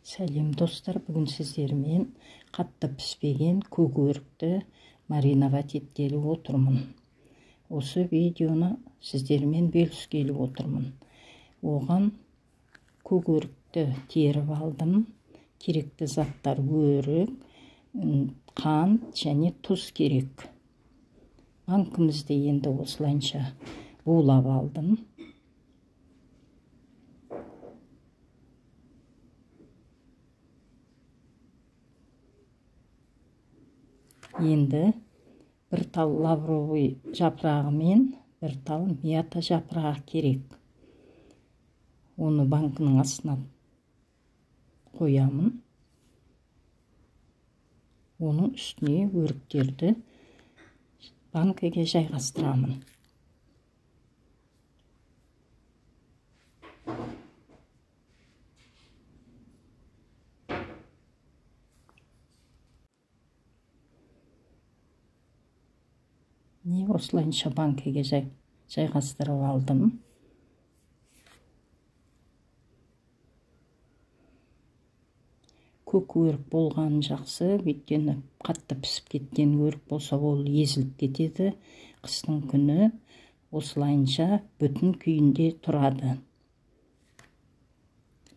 Сәлем достар, бүгін сіздермен қатты піспеген көкөрікті мариновать еткелі отырмын. Осы видеоны сіздермен бөліскелі отырмын. Оған көкөрікті теріп алдым. Керекті заттар өрік, қант және тұз керек. Банкімізді енді осылайынша булап алдым. Енді бір тал лавровый жапырағы мен бір тал мята жапырағы керек. Оны банкының астына қоямын. Оның үстіне өріктерді банкіге жайғастырамын. Осылайынша банкіге жайғастырып алдым. Көк өрік болған жақсы, өйткені қатты пісіп кеткен өрік болса ол езіліп кетеді. Қыстың күні осылайынша бүтін күйінде тұрады.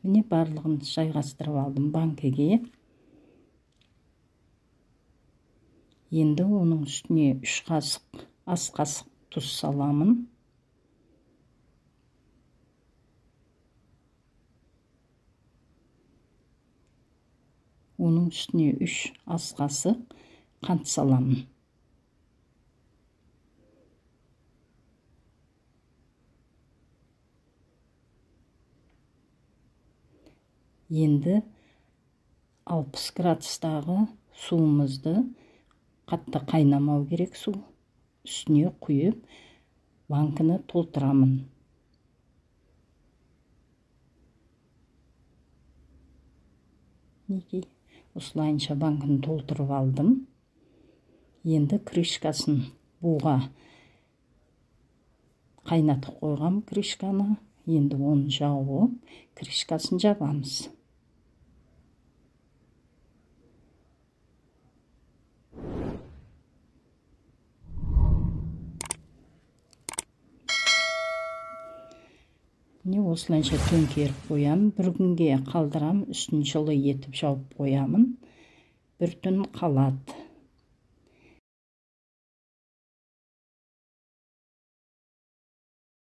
Міне барлығын жайғастырып алдым банкіге. Енді оның үстіне 3 қасық, ас қасық тұз саламын. Оның үстіне 3 ас қасық қант саламын. Енді 60 градустағы суымызды, қатты қайнамау керек су, үстіне құйып, банкіні толтырамын. Осылайынша банкіні толтырып алдым. Енді крышкасын буға қайнатып қойғам крышканы. Енді оны жауып, крышкасын жабамыз. Осылайынша төңкеріп қоямын. Бір күнге қалдырам, үстін жылы етіп жауып қоямын. Бір түн қалады.